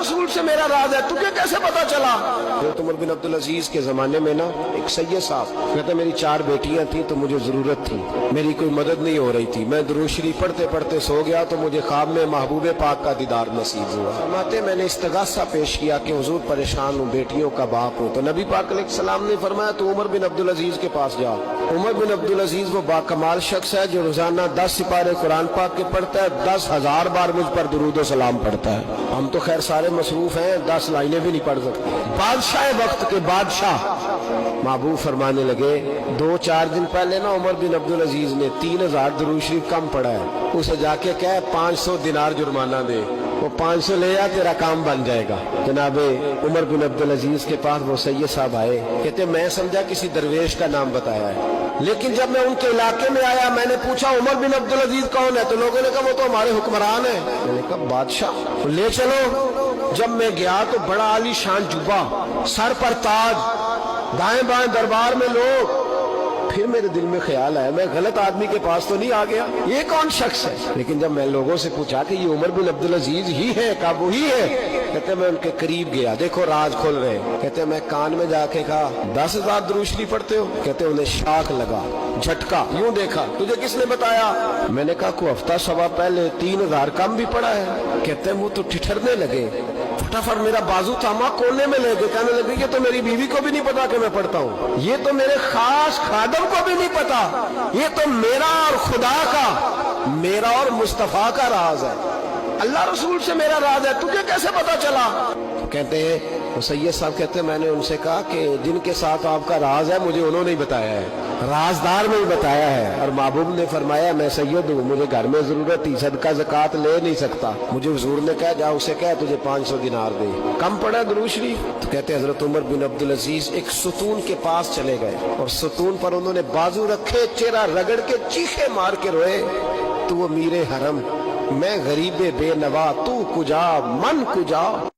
रसूल से मेरा राज है, तुझे कैसे पता चला? हज़रत उमर बिन अब्दुल अजीज के जमाने में ना एक सैयद साहब कहते मेरी 4 बेटियां थी तो मुझे जरूरत थी, मेरी कोई मदद नहीं हो रही थी, मैं दुरूद शरीफ पढ़ते पढ़ते सो गया तो मुझे ख्वाब में महबूब पाक का दीदार नसीब हुआ। फरमाते मैंने इस्तिगासा पेश किया कि हुजूर परेशान हूँ, बेटियों का बाप हूँ। तो नबी पाक अलैहिस्सलाम ने फरमाया तो उमर बिन अब्दुल अजीज के पास जाओ। उमर बिन अब्दुल अजीज वो बाकमाल शख्स है जो रोजाना 10 सिपारे कुरान पाक के पढ़ता है, 10,000 बार मुझ पर दुरूद सलाम पढ़ता है। हम तो खैर सारे मसरूफ हैं, 10 लाइनें भी नहीं पढ़ सकते। बादशाह वक्त के बादशाह महबूब फरमाने लगे 2-4 दिन पहले ना उमर बिन अब्दुल अजीज ने 3,000 दुरूद शरीफ कम पढ़ा है, उसे जाके कह 500 दिनार जुर्माना दे, वो 500 ले आ, तेरा काम बन जाएगा। जनाबे उमर बिन अब्दुल अजीज के पास वो सैयद साहब आए, कहते मैं समझा किसी दरवेश का नाम बताया है, लेकिन जब मैं उनके इलाके में आया मैंने पूछा उमर बिन अब्दुल अजीज कौन है, तो लोगों ने कहा वो तो हमारे हुक्मरान है। मैंने कहा बादशाह ले चलो। जब मैं गया तो बड़ा आली शान जुब्बा, सर पर ताज, दाएं बाएं दरबार में लोग। फिर मेरे दिल में ख्याल आया मैं गलत आदमी के पास तो नहीं आ गया, ये कौन शख्स है? लेकिन जब मैं लोगों से पूछा कि ये उमर बिन अब्दुल अजीज ही है, का वो ही है? कहते मैं उनके करीब गया, देखो राज खोल रहे। कहते मैं कान में जाके कहा 10,000 दुरूद शरीफ पढ़ते हो? कहते उन्हें शाख लगा, झटका, यूं देखा तुझे किसने बताया? मैंने कहा को हफ्ता सवा पहले 3,000 कम भी पड़ा है। कहते वो तो ठिठरने लगे, फटाफट मेरा बाजू थामा, कोने में ले गए, कहने लगे ये तो मेरी बीवी को भी नहीं पता कि मैं पढ़ता हूँ, ये तो मेरे खास खादम को भी नहीं पता, ये तो मेरा और खुदा का, मेरा और मुस्तफा का राज है, अल्लाह रसूल से मेरा राज है, तुझे कैसे पता चला? कहते हैं वो सैयद साहब कहते हैं मैंने उनसे कहा कि जिनके साथ आपका राज है मुझे उन्होंने ही बताया है, राजदार में ही बताया है। और महबूब ने फरमाया मैं सैयद हूँ, मुझे घर में जरूरत थी, सदका ज़कात ले नहीं सकता, मुझे हुजूर ने कहा जा उसे कह तुझे 500 दिनार दे, कम पड़ा दुरूद शरीफ। तो कहते हजरत उमर बिन अब्दुल अजीज एक सुतून के पास चले गए और सुतून पर उन्होंने बाजू रखे, चेहरा रगड़ के चीखे मार के रोए, तू अमीरे हरम, मैं गरीबे बेनवा, तू कुजा मन कुजा,